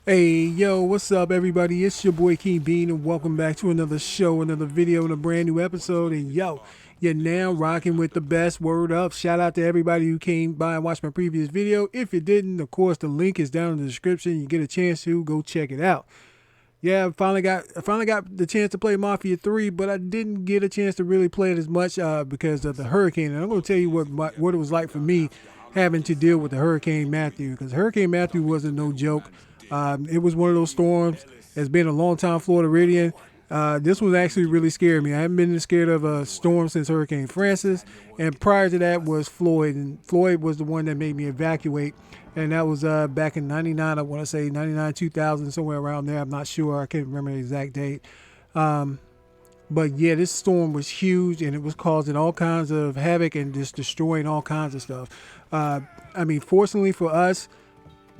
Hey, yo, what's up, everybody? It's your boy King Bean, and welcome back to another show, another video, and a brand new episode. And yo, you're now rocking with the best. Word up. Shout out to everybody who came by and watched my previous video. If you didn't, of course, the link is down in the description. You get a chance to go check it out. Yeah, I finally got the chance to play Mafia 3, but I didn't get a chance to really play it as much because of the hurricane. And I'm going to tell you what it was like for me having to deal with the Hurricane Matthew, because Hurricane Matthew wasn't no joke. It was one of those storms. It's been a long time Florida radiant. This one actually really scared me. I haven't been scared of a storm since Hurricane Francis, and prior to that was Floyd, and Floyd was the one that made me evacuate, and that was back in '99. I want to say '99, 2000, somewhere around there. I'm not sure. I can't remember the exact date. But yeah, this storm was huge, and it was causing all kinds of havoc and just destroying all kinds of stuff. I mean, fortunately for us,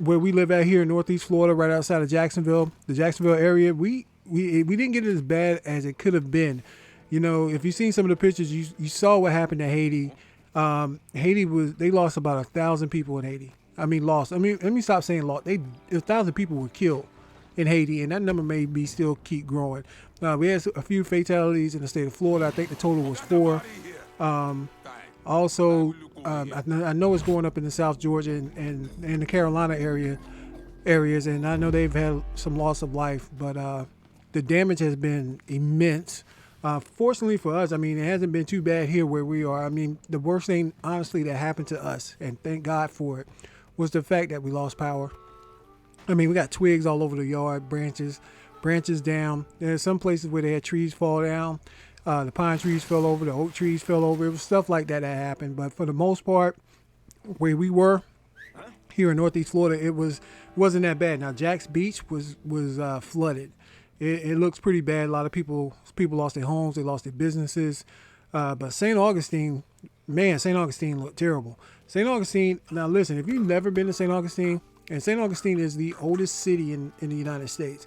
where we live out here in Northeast Florida, right outside of Jacksonville, the Jacksonville area, we didn't get it as bad as it could have been. You know, if you've seen some of the pictures, you saw what happened to Haiti. They lost about 1,000 people in Haiti. I mean, lost. I mean, let me stop saying lost. 1,000 people were killed in Haiti, and that number may be still keep growing. We had a few fatalities in the state of Florida. I think the total was 4. Also, I know it's going up in the South Georgia and the Carolina areas, and I know they've had some loss of life, but the damage has been immense. Fortunately for us, I mean, it hasn't been too bad here where we are. I mean, the worst thing, honestly, that happened to us, and thank God for it, was the fact that we lost power. I mean, we got twigs all over the yard, branches down. There's some places where they had trees fall down. The pine trees fell over, the oak trees fell over. It was stuff like that happened. But for the most part, where we were here in Northeast Florida, wasn't that bad. Now, Jack's Beach was flooded. It looks pretty bad. A lot of people lost their homes, they lost their businesses. But St. Augustine, man, St. Augustine looked terrible. St. Augustine, now listen, if you've never been to St. Augustine, and St. Augustine is the oldest city in the United States.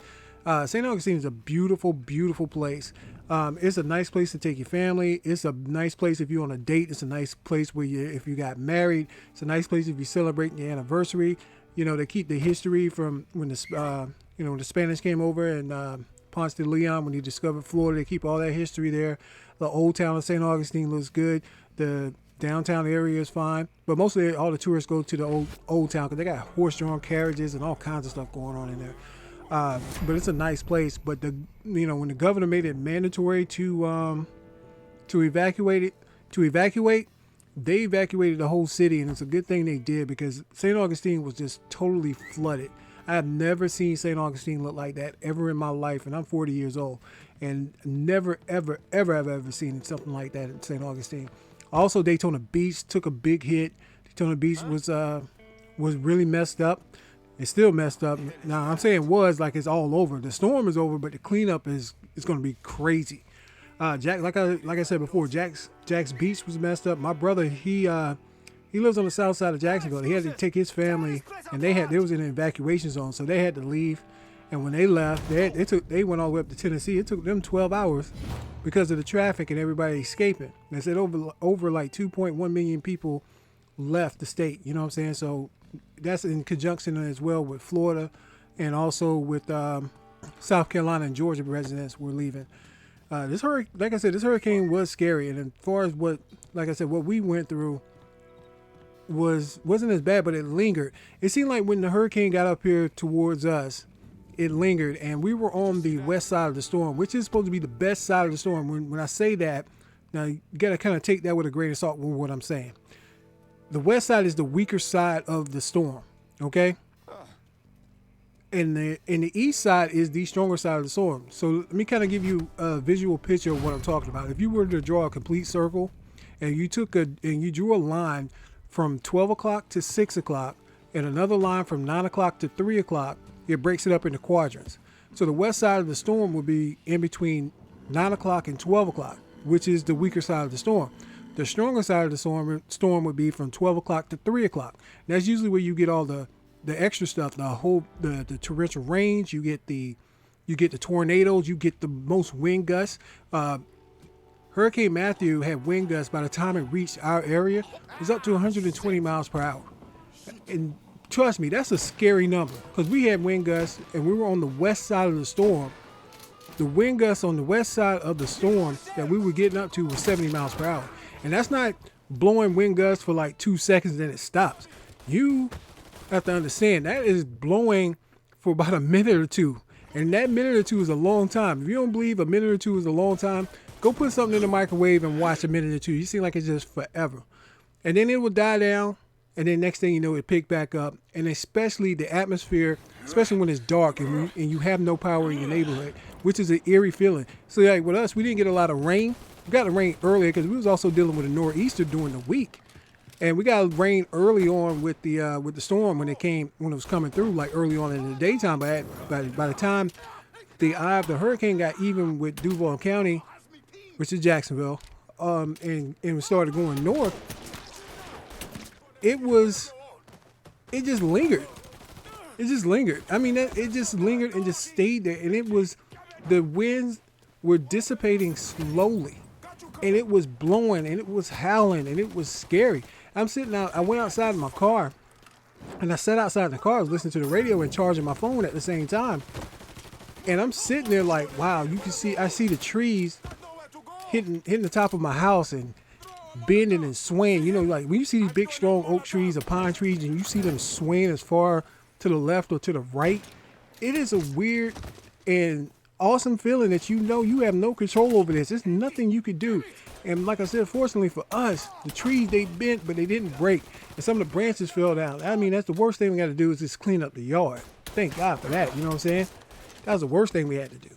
St. Augustine is a beautiful, beautiful place. It's a nice place to take your family. It's a nice place if you're on a date. It's a nice place if you got married. It's a nice place if you're celebrating your anniversary. You know, they keep the history from when when the Spanish came over and Ponce de Leon, when he discovered Florida. They keep all that history there. The old town of St. Augustine looks good. The downtown area is fine, but mostly all the tourists go to the old town because they got horse-drawn carriages and all kinds of stuff going on in there. But it's a nice place. But when the governor made it mandatory to evacuate, they evacuated the whole city, and it's a good thing they did because St. Augustine was just totally flooded. I have never seen St. Augustine look like that ever in my life, and I'm 40 years old, and never, ever seen something like that in St. Augustine. Also, Daytona Beach took a big hit. Daytona Beach was really messed up. It's still messed up. Now, I'm saying like it's all over. The storm is over, but the cleanup is going to be crazy. Like I said before, Jack's Beach was messed up. My brother, he lives on the south side of Jacksonville. He had to take his family, and they was in an evacuation zone, so they had to leave. And when they left, they went all the way up to Tennessee. It took them 12 hours because of the traffic and everybody escaping. They said over like 2.1 million people left the state. You know what I'm saying? So that's in conjunction as well with Florida, and also with South Carolina and Georgia residents were leaving. Like I said, this hurricane was scary, and as far as what we went through wasn't as bad, but it lingered. It seemed like when the hurricane got up here towards us, it lingered, and we were on the west side of the storm, which is supposed to be the best side of the storm. When I say that, now you got to kind of take that with a grain of salt with what I'm saying. The west side is the weaker side of the storm, okay? And the east side is the stronger side of the storm. So let me kind of give you a visual picture of what I'm talking about. If you were to draw a complete circle, and you drew a line from 12 o'clock to 6 o'clock, and another line from 9 o'clock to 3 o'clock, it breaks it up into quadrants. So the west side of the storm would be in between 9 o'clock and 12 o'clock, which is the weaker side of the storm. The stronger side of the storm would be from 12 o'clock to 3 o'clock. That's usually where you get all the extra stuff, the torrential rains. You get the tornadoes. You get the most wind gusts. Hurricane Matthew had wind gusts by the time it reached our area. It was up to 120 miles per hour. And trust me, that's a scary number because we had wind gusts and we were on the west side of the storm. The wind gusts on the west side of the storm that we were getting up to was 70 miles per hour. And that's not blowing wind gusts for like 2 seconds and then it stops. You have to understand that is blowing for about a minute or two. And that minute or two is a long time. If you don't believe a minute or two is a long time, go put something in the microwave and watch a minute or two. You seem like it's just forever. And then it will die down. And then next thing you know, it pick back up. And especially the atmosphere, especially when it's dark and you have no power in your neighborhood, which is an eerie feeling. So like with us, we didn't get a lot of rain. We got the rain earlier because we was also dealing with a nor'easter during the week. And we got rain early on with the storm when it was coming through, like early on in the daytime. But by the time the eye of the hurricane got even with Duval County, which is Jacksonville, and it started going north, it just lingered. It just lingered. I mean, it just lingered and just stayed there. And the winds were dissipating slowly. And it was blowing and it was howling and it was scary. I'm sitting out, I went outside in my car and I sat outside the car, I was listening to the radio and charging my phone at the same time. And I'm sitting there like, wow, I see the trees hitting the top of my house and bending and swaying. You know, like when you see these big, strong oak trees or pine trees and you see them swaying as far to the left or to the right, it is a weird and awesome feeling that you know you have no control over this. There's nothing you could do. And like I said, fortunately for us, the trees, they bent, but they didn't break. And some of the branches fell down. I mean, that's the worst thing we got to do is just clean up the yard. Thank God for that. You know what I'm saying? That was the worst thing we had to do.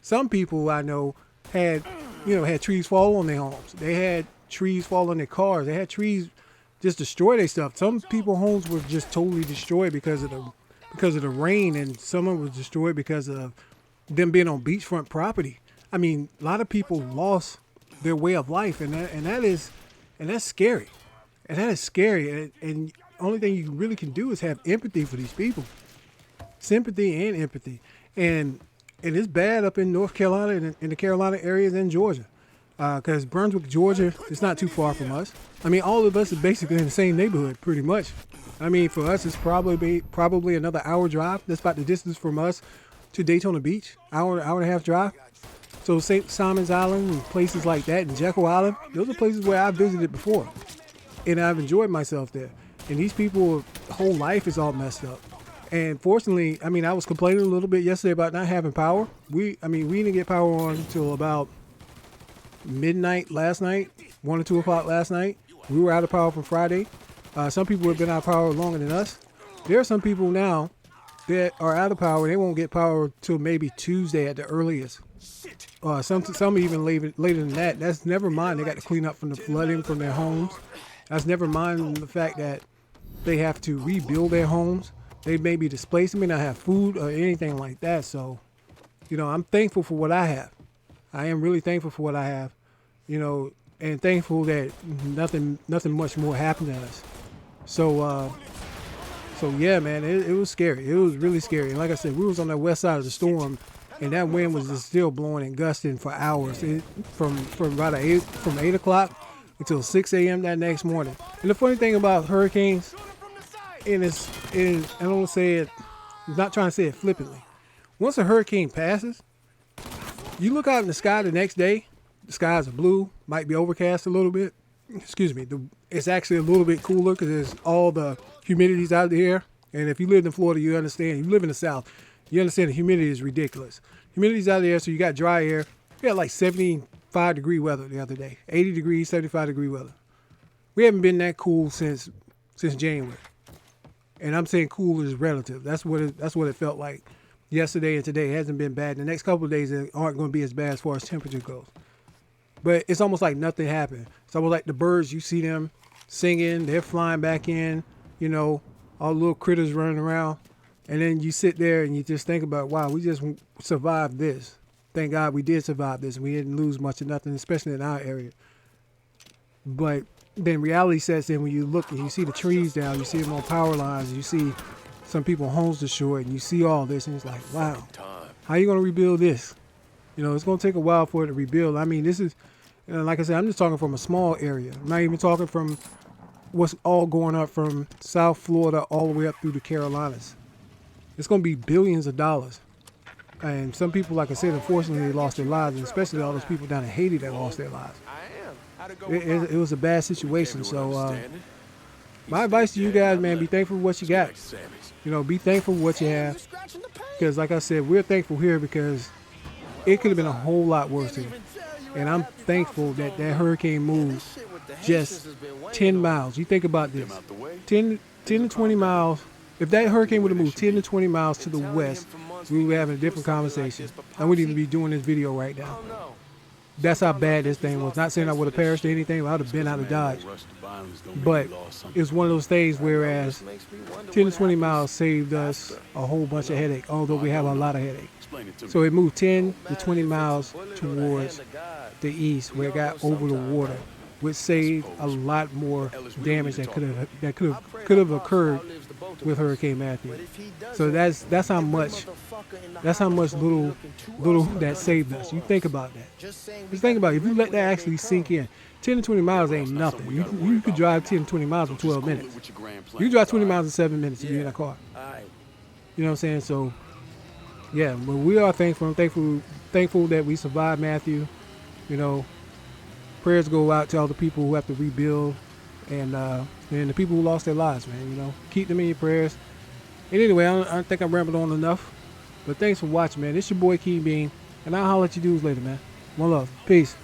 Some people I know had trees fall on their homes. They had trees fall on their cars. They had trees just destroy their stuff. Some people's homes were just totally destroyed because of the rain, and some of them was destroyed because of them being on beachfront property. I mean, a lot of people lost their way of life, and that's scary. And that is scary. And the only thing you really can do is have empathy for these people. Sympathy and empathy. And it's bad up in North Carolina and in the Carolina areas and Georgia. Because Brunswick, Georgia, is not too far from us. I mean, all of us are basically in the same neighborhood, pretty much. I mean, for us, it's probably another hour drive. That's about the distance from us to Daytona Beach, hour and a half drive. So St. Simon's Island and places like that, and Jekyll Island, those are places where I visited before. And I've enjoyed myself there. And these people, whole life is all messed up. And fortunately, I mean, I was complaining a little bit yesterday about not having power. We didn't get power on until about midnight last night, 1 or 2 o'clock last night. We were out of power from Friday. Some people have been out of power longer than us. There are some people now that are out of power. They won't get power till maybe Tuesday at the earliest. Some even later than that. That's never mind. They got to clean up from the flooding from their homes. That's never mind the fact that they have to rebuild their homes. They may be displaced. They may not have food or anything like that. So, I'm thankful for what I have. I am really thankful for what I have, and thankful that nothing much more happened to us. So yeah, man, it was scary. It was really scary. And like I said, we was on the west side of the storm, and that wind was just still blowing and gusting for hours, from 8 o'clock until 6 a.m. that next morning. And the funny thing about hurricanes, and I don't want to say it, I'm not trying to say it flippantly. Once a hurricane passes, you look out in the sky the next day, the skies are blue, might be overcast a little bit. Excuse me, it's actually a little bit cooler because there's all the humidity's out there. And if you live in Florida, you understand. You live in the South, you understand the humidity is ridiculous. Humidity's out there, so you got dry air. We had like 75-degree weather the other day, 80 degrees, 75-degree weather. We haven't been that cool since January. And I'm saying cool is relative. That's what it felt like yesterday and today. It hasn't been bad. The next couple of days aren't going to be as bad as far as temperature goes. But it's almost like nothing happened. It's almost like the birds, you see them singing, they're flying back in, all the little critters running around. And then you sit there and you just think about, wow, we just survived this. Thank God we did survive this. We didn't lose much of nothing, especially in our area. But then reality sets in when you look and you see the trees down, you see them on power lines, you see some people homes destroyed, and you see all this, and it's like, wow, how are you going to rebuild this? It's going to take a while for it to rebuild. I mean, this is, like I said, I'm just talking from a small area. I'm not even talking from what's all going up from South Florida all the way up through the Carolinas. It's going to be billions of dollars. And some people, like I said, unfortunately, they lost their lives, and especially all those people down in Haiti that lost their lives. It was a bad situation. So my advice to you guys, man, be thankful for what you got. You know, be thankful for what you have. Because like I said, we're thankful here because it could have been a whole lot worse here. And I'm thankful that that hurricane moved just 10 miles. You think about this. 10 to 20 miles. If that hurricane would have moved 10 to 20 miles to the west, we would be having a different conversation. I wouldn't even be doing this video right now. That's how bad this thing was. Not saying I would have perished or anything, but I would have been out of Dodge. But it's one of those things whereas 10 to 20 miles saved us a whole bunch of headache, although we have a lot of headache. So it moved 10 to 20 miles towards the east where it got over the water, which saved a lot more damage that could have occurred with Hurricane Matthew. So that's how much little that saved us. You think about that. Just think about it. If you let that actually sink in, 10 to 20 miles ain't nothing. You could drive 10 to 20 miles in 12 minutes. You can drive 20 miles in 7 minutes if you're in a car. You know what I'm saying? So yeah, but we are thankful. I'm thankful that we survived Matthew. You know, prayers go out to all the people who have to rebuild, and the people who lost their lives, man. You know, keep them in your prayers. And anyway, I don't think I'm rambling on enough. But thanks for watching, man. It's your boy KingBean, and I'll holler at you dudes later, man. One love. Peace.